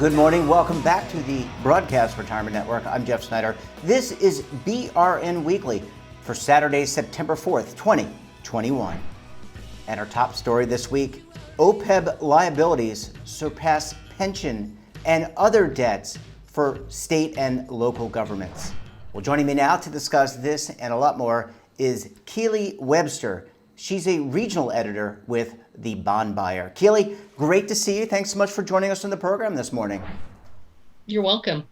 Good morning. Welcome back to the Broadcast Retirement Network. I'm Jeff Snyder. This is BRN Weekly for Saturday, September 4th, 2021. And our top story this week, OPEB liabilities surpass pension and other debts for state and local governments. Well, joining me now to discuss this and a lot more is Keely Webster. She's a regional editor with The Bond Buyer. Keely, great to see you. Thanks so much for joining us on the program this morning. You're welcome.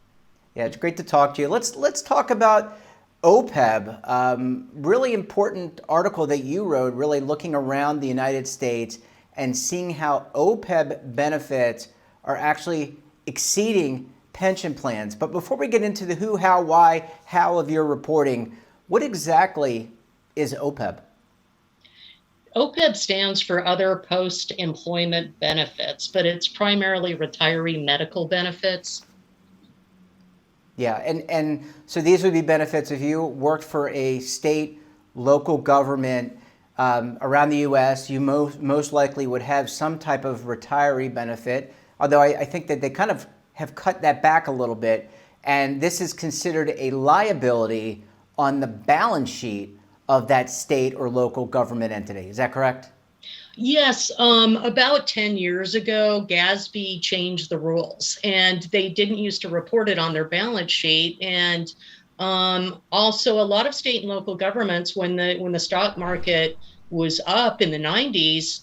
Yeah, it's great to talk to you. Let's talk about OPEB. Really important article that you wrote, really looking around the United States and seeing how OPEB benefits are actually exceeding pension plans. But before we get into the who, how, why, how of your reporting, what exactly is OPEB? OPEB stands for Other Post-Employment Benefits, but it's primarily retiree medical benefits. Yeah, and so these would be benefits if you worked for a state, local government around the U.S., you most likely would have some type of retiree benefit, although I think that they kind of have cut that back a little bit, and this is considered a liability on the balance sheet of that state or local government entity. Is that correct? Yes, about 10 years ago, GASB changed the rules, and they didn't used to report it on their balance sheet. And also, a lot of state and local governments, when the stock market was up in the 90s,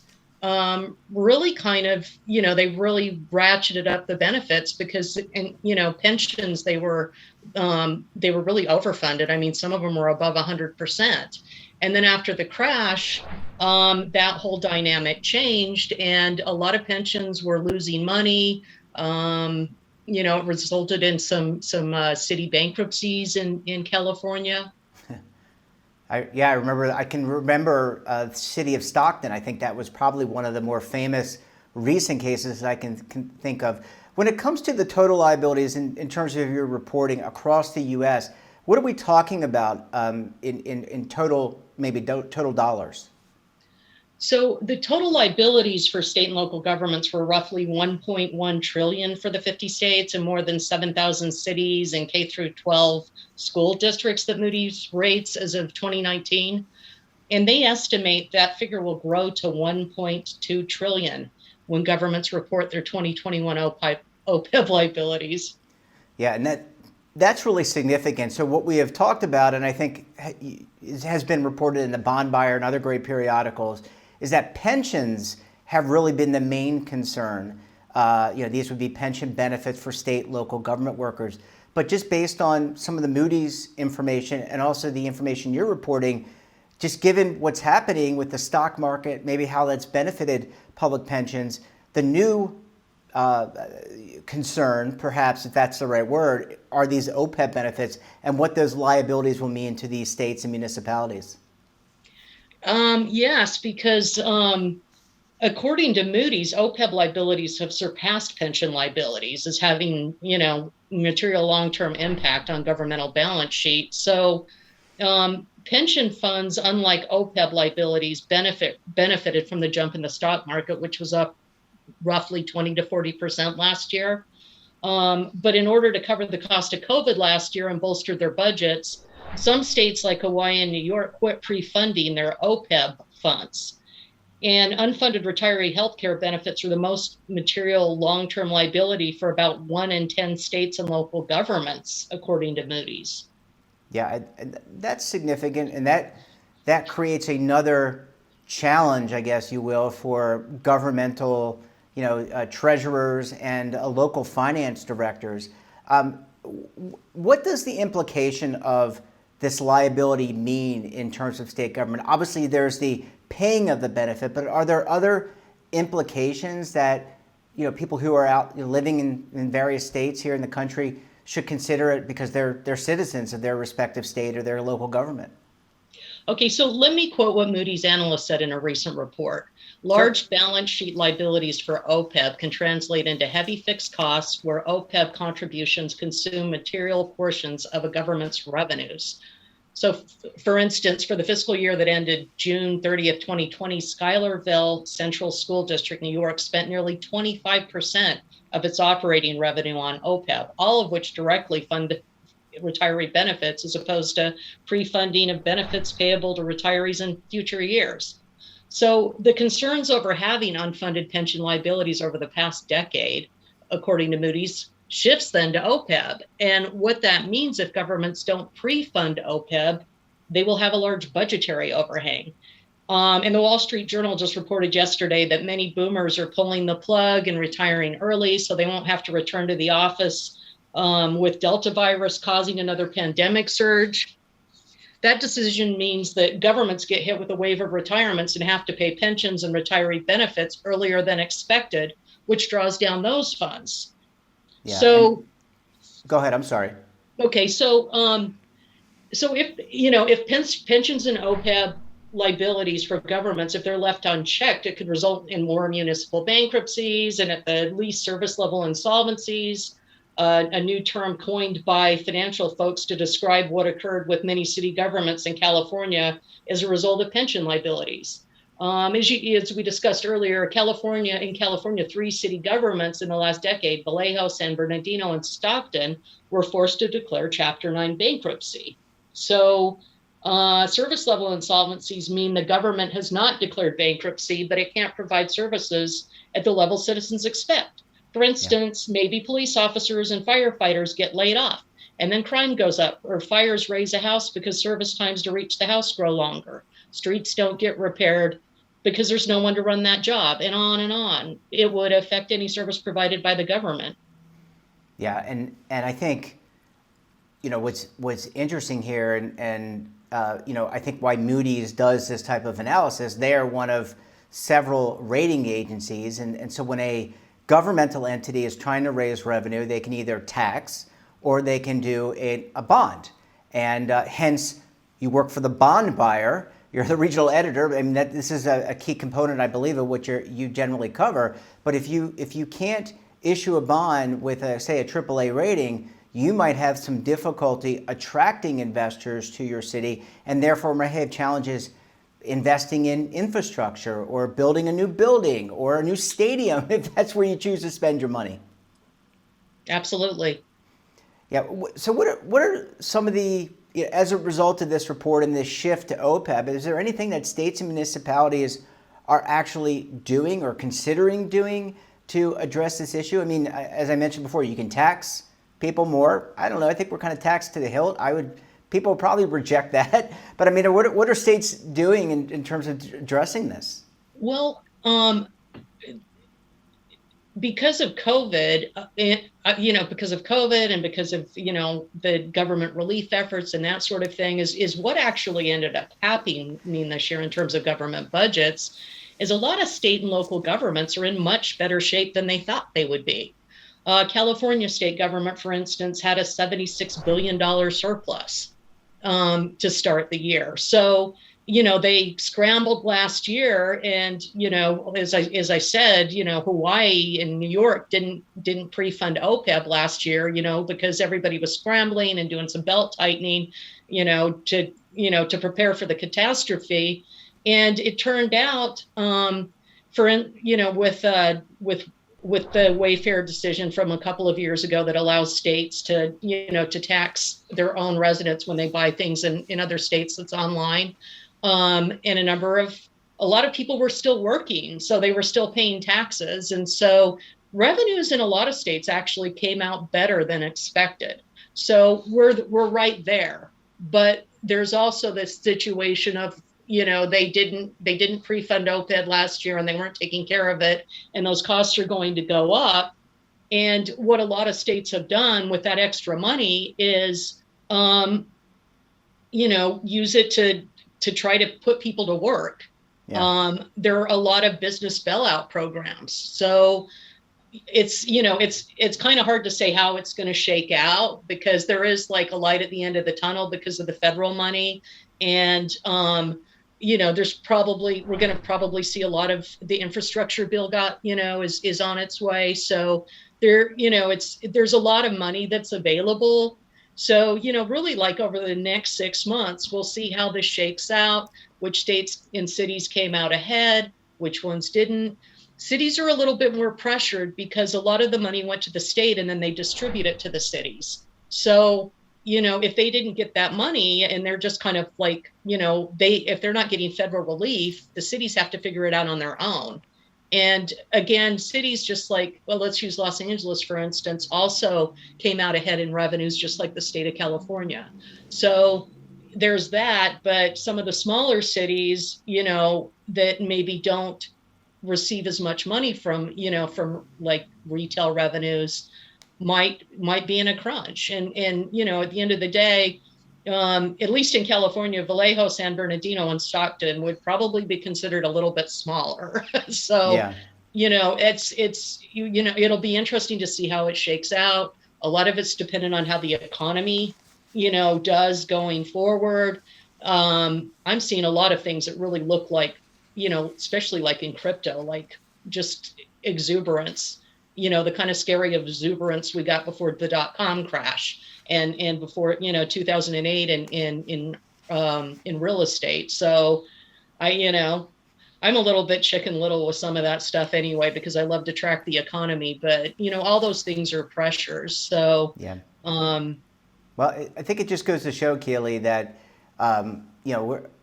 really kind of, they really ratcheted up the benefits because, pensions, they were really overfunded. I mean, some of them were above 100%. And then after the crash, that whole dynamic changed, and a lot of pensions were losing money. It resulted in some city bankruptcies in California. I can remember the city of Stockton. I think that was probably one of the more famous recent cases that I can think of. When it comes to the total liabilities in terms of your reporting across the U.S., what are we talking about in total, maybe total dollars? So the total liabilities for state and local governments were roughly 1.1 trillion for the 50 states and more than 7,000 cities and K through 12 school districts that Moodys rates as of 2019. And they estimate that figure will grow to 1.2 trillion when governments report their 2021 OPEB liabilities. Yeah, and that's really significant. So what we have talked about, and I think has been reported in the Bond Buyer and other great periodicals, is that pensions have really been the main concern. These would be pension benefits for state, local government workers. But just based on some of the Moodys information and also the information you're reporting, just given what's happening with the stock market, maybe how that's benefited public pensions, the new concern, perhaps if that's the right word, are these OPEB benefits and what those liabilities will mean to these states and municipalities. Yes, because according to Moodys, OPEB liabilities have surpassed pension liabilities as having, material long-term impact on governmental balance sheet. So pension funds, unlike OPEB liabilities, benefited from the jump in the stock market, which was up roughly 20 to 40% last year. But in order to cover the cost of COVID last year and bolster their budgets, some states like Hawaii and New York quit pre-funding their OPEB funds. And unfunded retiree healthcare benefits are the most material long-term liability for about 1 in 10 states and local governments, according to Moodys. Yeah, that's significant, and that creates another challenge, I guess you will, for governmental, treasurers and local finance directors. What does the implication of this liability mean in terms of state government? Obviously, there's the paying of the benefit, but are there other implications that people who are out living in various states here in the country should consider it because they're citizens of their respective state or their local government? Okay, so let me quote what Moody's analyst said in a recent report. Large balance sheet liabilities for OPEB can translate into heavy fixed costs where OPEB contributions consume material portions of a government's revenues. So, for instance, for the fiscal year that ended June 30th, 2020, Schuylerville Central School District, New York, spent nearly 25% of its operating revenue on OPEB, all of which directly fund retiree benefits as opposed to pre-funding of benefits payable to retirees in future years. So the concerns over having unfunded pension liabilities over the past decade, according to Moody's, shifts then to OPEB. And what that means, if governments don't pre-fund OPEB, they will have a large budgetary overhang. And the Wall Street Journal just reported yesterday that many boomers are pulling the plug and retiring early so they won't have to return to the office with Delta virus causing another pandemic surge. That decision means that governments get hit with a wave of retirements and have to pay pensions and retiree benefits earlier than expected, which draws down those funds. Yeah. So, go ahead. I'm sorry. Okay. So if pensions and OPEB liabilities for governments, if they're left unchecked, it could result in more municipal bankruptcies and at the least service level insolvencies. A new term coined by financial folks to describe what occurred with many city governments in California as a result of pension liabilities. As we discussed earlier, in California, 3 city governments in the last decade, Vallejo, San Bernardino, and Stockton, were forced to declare Chapter 9 bankruptcy. So service level insolvencies mean the government has not declared bankruptcy, but it can't provide services at the level citizens expect. For instance, maybe police officers and firefighters get laid off, and then crime goes up, or fires raise a house because service times to reach the house grow longer. Streets don't get repaired because there's no one to run that job, and on and on. It would affect any service provided by the government. Yeah, and I think, what's interesting here, and I think why Moody's does this type of analysis, they are one of several rating agencies, and so when a governmental entity is trying to raise revenue, they can either tax or they can do a bond. And hence, you work for the bond buyer, you're the regional editor. I mean, this is a key component, I believe, of what you generally cover. But if you can't issue a bond with, say, a AAA rating, you might have some difficulty attracting investors to your city and therefore may have challenges investing in infrastructure or building a new building or a new stadium, if that's where you choose to spend your money. Absolutely. Yeah. So what are some of the, as a result of this report and this shift to OPEB, is there anything that states and municipalities are actually doing or considering doing to address this issue? I mean, as I mentioned before, you can tax people more. I don't know. I think we're kind of taxed to the hilt. People probably reject that. But I mean, what are states doing in terms of addressing this? Well, because of COVID, and because of, the government relief efforts and that sort of thing is what actually ended up happening this year in terms of government budgets, is a lot of state and local governments are in much better shape than they thought they would be. California state government, for instance, had a $76 billion surplus to start the year. So, they scrambled last year, and as I said, Hawaii and New York didn't pre-fund OPEB last year, because everybody was scrambling and doing some belt tightening, to prepare for the catastrophe. And it turned out, with the Wayfair decision from a couple of years ago that allows states to, to tax their own residents when they buy things in other states that's online. And a lot of people were still working, so they were still paying taxes. And so revenues in a lot of states actually came out better than expected. So we're right there. But there's also this situation of, they didn't pre-fund OPEB last year and they weren't taking care of it, and those costs are going to go up. And what a lot of states have done with that extra money is, use it to try to put people to work. Yeah. There are a lot of business bailout programs. So it's kind of hard to say how it's going to shake out, because there is like a light at the end of the tunnel because of the federal money. And, we're going to probably see a lot of the infrastructure bill is on its way. So there's a lot of money that's available. So, really like over the next 6 months, we'll see how this shakes out, which states and cities came out ahead, which ones didn't. Cities are a little bit more pressured because a lot of the money went to the state and then they distribute it to the cities. So, if they didn't get that money and they're just kind of like, if they're not getting federal relief, the cities have to figure it out on their own. And again, cities just like, well, let's use Los Angeles, for instance, also came out ahead in revenues, just like the state of California. So there's that. But some of the smaller cities, that maybe don't receive as much money from, from like retail revenues might be in a crunch. And at the end of the day, at least in California, Vallejo, San Bernardino, and Stockton would probably be considered a little bit smaller. So, Yeah. it'll be interesting to see how it shakes out. A lot of it's dependent on how the economy, does going forward. I'm seeing a lot of things that really look like, especially like in crypto, like just exuberance, the kind of scary exuberance we got before the .com crash and before, 2008 in real estate. So I'm a little bit chicken little with some of that stuff anyway, because I love to track the economy, but all those things are pressures. So, Yeah. Well, I think it just goes to show, Keely, that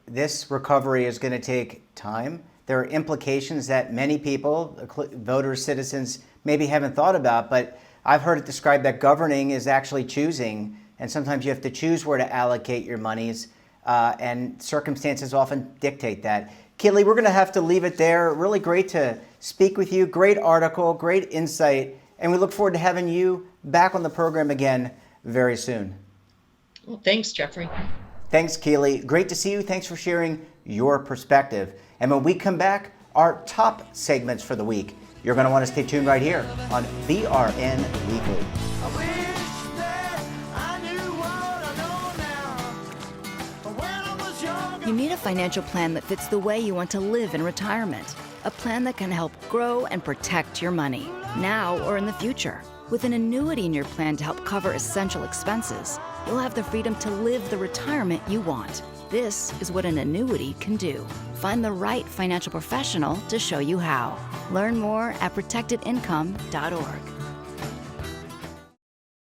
this recovery is going to take time. There are implications that many people, voters, citizens, maybe haven't thought about, but I've heard it described that governing is actually choosing, and sometimes you have to choose where to allocate your monies, and circumstances often dictate that. Keely, we're going to have to leave it there. Really great to speak with you. Great article, great insight, and we look forward to having you back on the program again very soon. Well, thanks, Jeffrey. Thanks, Keely. Great to see you. Thanks for sharing your perspective. And when we come back, our top segments for the week. You're going to want to stay tuned right here on BRN Weekly. You need a financial plan that fits the way you want to live in retirement. A plan that can help grow and protect your money, now or in the future. With an annuity in your plan to help cover essential expenses, you'll have the freedom to live the retirement you want. This is what an annuity can do. Find the right financial professional to show you how. Learn more at protectedincome.org.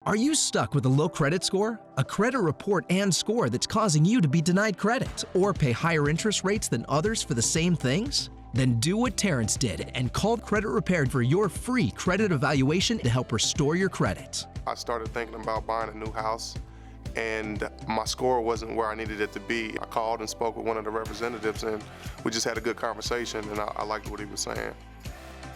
Are you stuck with a low credit score? A credit report and score that's causing you to be denied credit or pay higher interest rates than others for the same things? Then do what Terrence did and call Credit Repaired for your free credit evaluation to help restore your credit. I started thinking about buying a new house, and my score wasn't where I needed it to be. I called and spoke with one of the representatives, and we just had a good conversation, and I liked what he was saying.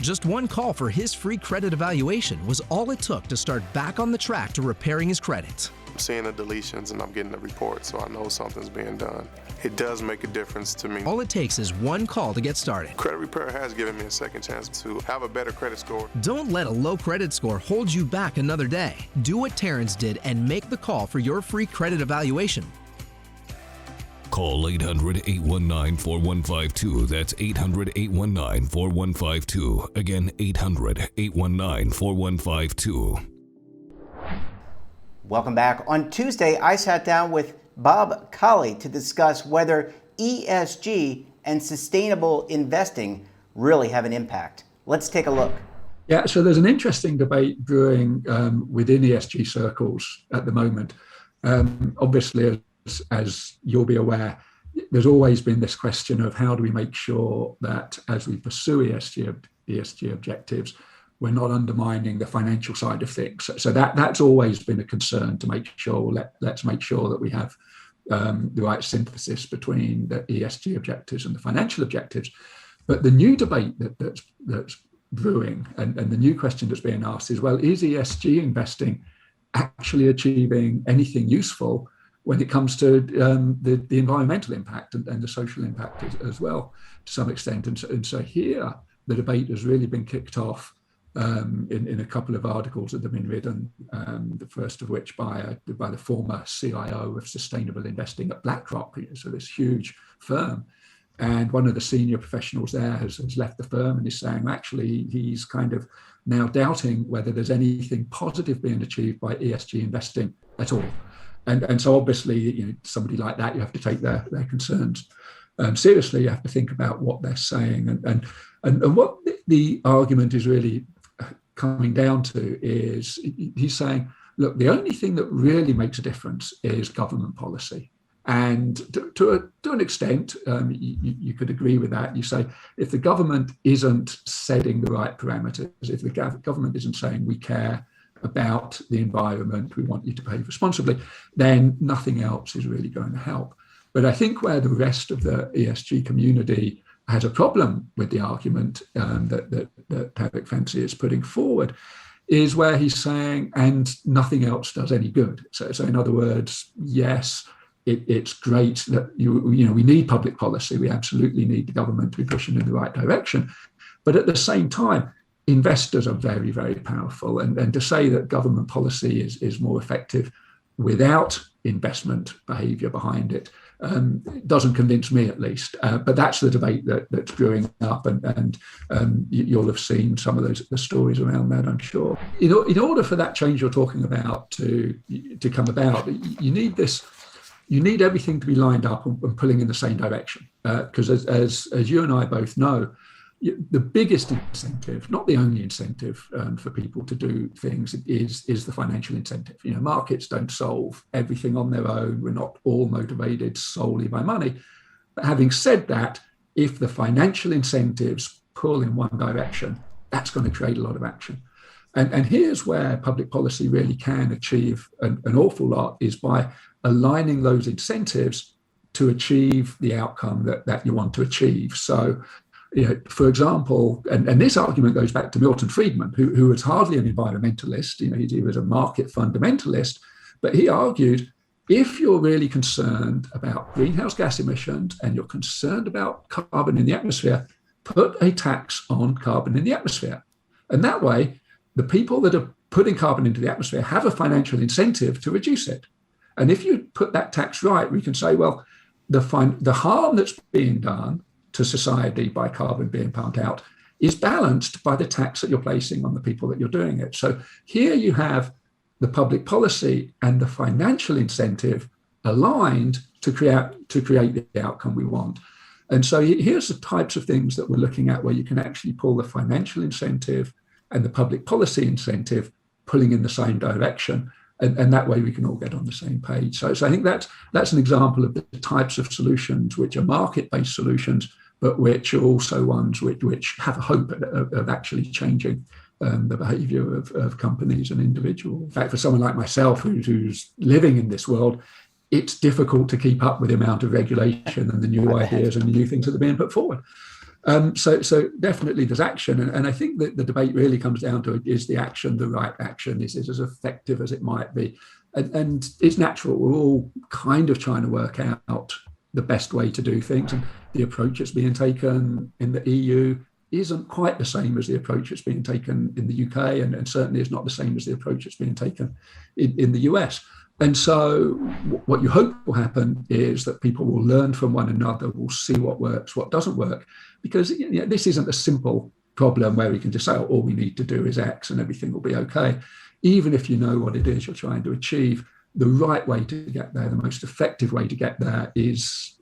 Just one call for his free credit evaluation was all it took to start back on the track to repairing his credit. I'm seeing the deletions and I'm getting the report, so I know something's being done. It does make a difference to me. All it takes is one call to get started. Credit Repair has given me a second chance to have a better credit score. Don't let a low credit score hold you back another day. Do what Terrence did and make the call for your free credit evaluation. Call 800-819-4152. That's 800-819-4152. Again, 800-819-4152. Welcome back. On Tuesday, I sat down with Bob Colley to discuss whether ESG and sustainable investing really have an impact. Let's take a look. Yeah, so there's an interesting debate brewing within ESG circles at the moment. Obviously, as you'll be aware, there's always been this question of how do we make sure that as we pursue ESG objectives, we're not undermining the financial side of things. So that's always been a concern to make sure, let's make sure that we have the right synthesis between the ESG objectives and the financial objectives. But the new debate that's brewing and the new question that's being asked is, well, is ESG investing actually achieving anything useful when it comes to the environmental impact and the social impact as well, to some extent? And so here, the debate has really been kicked off in a couple of articles that have been written, the first of which by the former CIO of sustainable investing at BlackRock, so this huge firm. And one of the senior professionals there has left the firm and is saying, actually, he's kind of now doubting whether there's anything positive being achieved by ESG investing at all. And so obviously, somebody like that, you have to take their concerns seriously. You have to think about what they're saying, and what the argument is really coming down to is he's saying, look, the only thing that really makes a difference is government policy. And to an extent, you could agree with that. You say, if the government isn't setting the right parameters, if the government isn't saying we care about the environment, we want you to behave responsibly, then nothing else is really going to help. But I think where the rest of the ESG community has a problem with the argument that Tarek Fancy is putting forward is where he's saying, and nothing else does any good. So in other words, yes, it's great that we need public policy. We absolutely need the government to be pushing in the right direction. But at the same time, investors are very, very powerful. And to say that government policy is more effective without investment behavior behind it doesn't convince me, at least. But that's the debate that's brewing up, and you'll have seen some of the stories around that, I'm sure. In order for that change you're talking about to come about, you need everything to be lined up and pulling in the same direction. Because as you and I both know, the biggest incentive, not the only incentive for people to do things, is the financial incentive. Markets don't solve everything on their own. We're not all motivated solely by money. But having said that, if the financial incentives pull in one direction, that's going to create a lot of action. And here's where public policy really can achieve an awful lot, is by aligning those incentives to achieve the outcome that you want to achieve. So, for example, and this argument goes back to Milton Friedman, who was hardly an environmentalist. He was a market fundamentalist, but he argued, if you're really concerned about greenhouse gas emissions and you're concerned about carbon in the atmosphere, put a tax on carbon in the atmosphere. And that way, the people that are putting carbon into the atmosphere have a financial incentive to reduce it. And if you put that tax right, we can say, well, the harm that's being done to society by carbon being pumped out is balanced by the tax that you're placing on the people that you're doing it. So here you have the public policy and the financial incentive aligned to create the outcome we want. And so here's the types of things that we're looking at, where you can actually pull the financial incentive and the public policy incentive pulling in the same direction. And that way we can all get on the same page. So I think that's an example of the types of solutions which are market-based solutions, but which are also ones which have a hope of actually changing the behavior of companies and individuals. In fact, for someone like myself who's living in this world, it's difficult to keep up with the amount of regulation and the new ideas and the new things that are being put forward. So definitely there's action. And I think that the debate really comes down to, is the action the right action? Is it as effective as it might be? And it's natural. We're all kind of trying to work out the best way to do things. And the approach that's being taken in the EU isn't quite the same as the approach that's being taken in the UK, and certainly is not the same as the approach that's being taken in the US. And so what you hope will happen is that people will learn from one another, will see what works, what doesn't work, because this isn't a simple problem where we can just say, oh, all we need to do is X and everything will be okay. Even if you know what it is you're trying to achieve, the right way to get there, the most effective way to get there is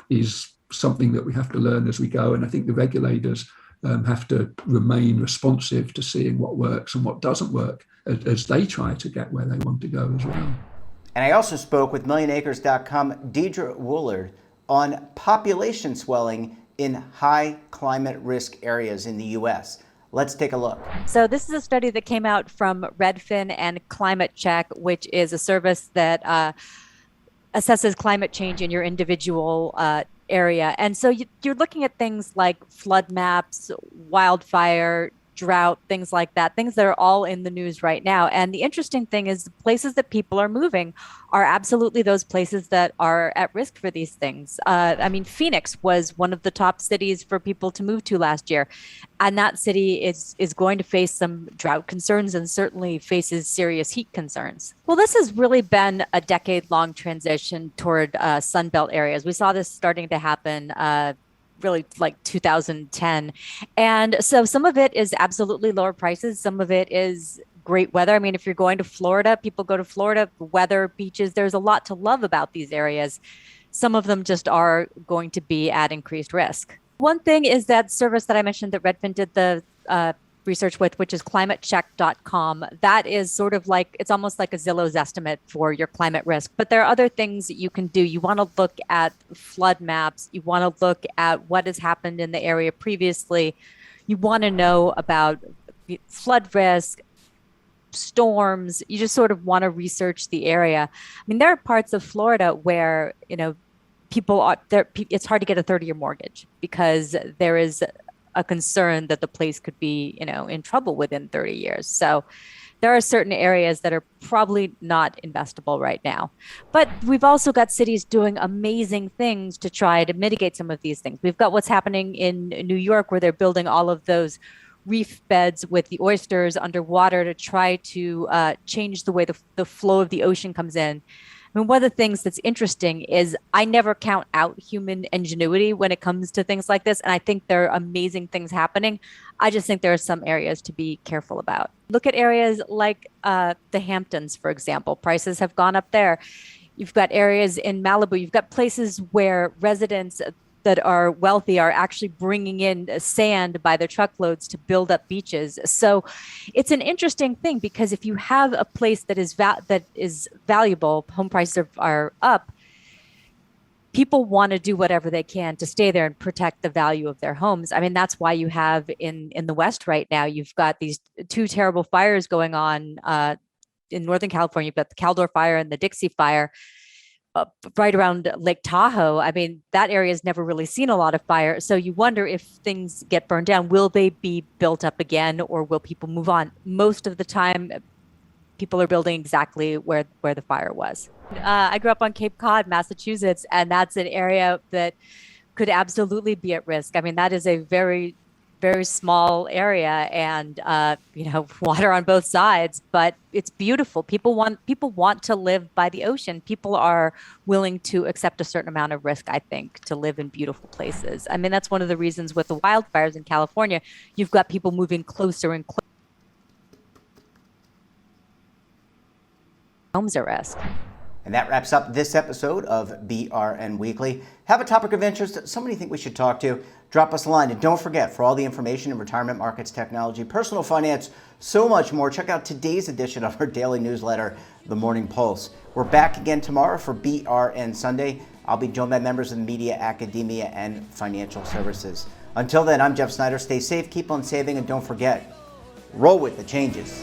something that we have to learn as we go. And I think the regulators have to remain responsive to seeing what works and what doesn't work as they try to get where they want to go as well. And I also spoke with MillionAcres.com Deidre Woolard on population swelling in high climate risk areas in the U.S. Let's take a look. So this is a study that came out from Redfin and Climate Check, which is a service that assesses climate change in your individual area. And so you're looking at things like flood maps, wildfire, drought, things like that, things that are all in the news right now. And the interesting thing is the places that people are moving are absolutely those places that are at risk for these things. Phoenix was one of the top cities for people to move to last year. And that city is going to face some drought concerns and certainly faces serious heat concerns. Well, this has really been a decade-long transition toward Sunbelt areas. We saw this starting to happen really like 2010. And so some of it is absolutely lower prices. Some of it is great weather. I mean, if you're going to Florida, people go to Florida, weather, beaches, there's a lot to love about these areas. Some of them just are going to be at increased risk. One thing is that service that I mentioned that Redfin did the research with, which is climatecheck.com. That is sort of like, it's almost like a Zillow's estimate for your climate risk. But there are other things that you can do. You want to look at flood maps. You want to look at what has happened in the area previously. You want to know about flood risk, storms. You just sort of want to research the area. I mean, there are parts of Florida where, people are there. It's hard to get a 30-year mortgage because there is a concern that the place could be, in trouble within 30 years. So there are certain areas that are probably not investable right now. But we've also got cities doing amazing things to try to mitigate some of these things. We've got what's happening in New York, where they're building all of those reef beds with the oysters underwater to try to change the way the flow of the ocean comes in. I mean, one of the things that's interesting is I never count out human ingenuity when it comes to things like this. And I think there are amazing things happening. I just think there are some areas to be careful about. Look at areas like the Hamptons, for example. Prices have gone up there. You've got areas in Malibu. You've got places where residents that are wealthy are actually bringing in sand by the truckloads to build up beaches. So it's an interesting thing, because if you have a place that is valuable, home prices are up, people want to do whatever they can to stay there and protect the value of their homes. I mean, that's why you have in the West right now, you've got these two terrible fires going on in Northern California. You've got the Caldor fire and the Dixie fire. Right around Lake Tahoe. I mean, that area has never really seen a lot of fire. So you wonder, if things get burned down, will they be built up again, or will people move on? Most of the time, people are building exactly where the fire was. I grew up on Cape Cod, Massachusetts, and that's an area that could absolutely be at risk. I mean, that is a very, very small area, and water on both sides, but it's beautiful. People want to live by the ocean. People are willing to accept a certain amount of risk, I think, to live in beautiful places. I mean, that's one of the reasons with the wildfires in California, you've got people moving closer and closer. Homes at risk. And that wraps up this episode of BRN Weekly. Have a topic of interest, somebody you think we should talk to, drop us a line. And don't forget, for all the information in retirement markets, technology, personal finance, so much more, check out today's edition of our daily newsletter, The Morning Pulse. We're back again tomorrow for BRN Sunday. I'll be joined by members of the media, academia, and financial services. Until then, I'm Jeff Snyder. Stay safe, keep on saving, and don't forget, roll with the changes.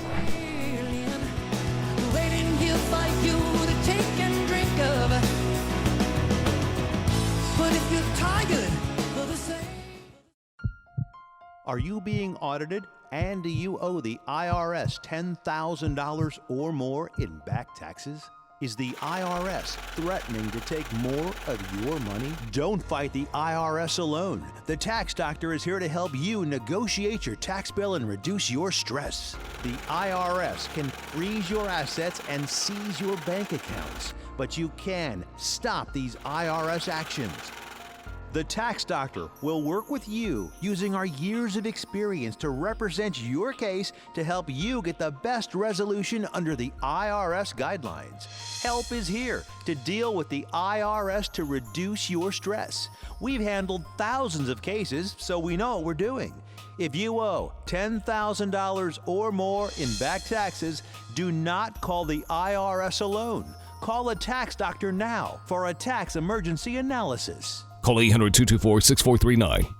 Are you being audited, and do you owe the IRS $10,000 or more in back taxes? Is the IRS threatening to take more of your money? Don't fight the IRS alone. The Tax Doctor is here to help you negotiate your tax bill and reduce your stress. The IRS can freeze your assets and seize your bank accounts, but you can stop these IRS actions. The Tax Doctor will work with you using our years of experience to represent your case to help you get the best resolution under the IRS guidelines. Help is here to deal with the IRS to reduce your stress. We've handled thousands of cases, so we know what we're doing. If you owe $10,000 or more in back taxes, do not call the IRS alone. Call a Tax Doctor now for a tax emergency analysis. Call 800-224-6439.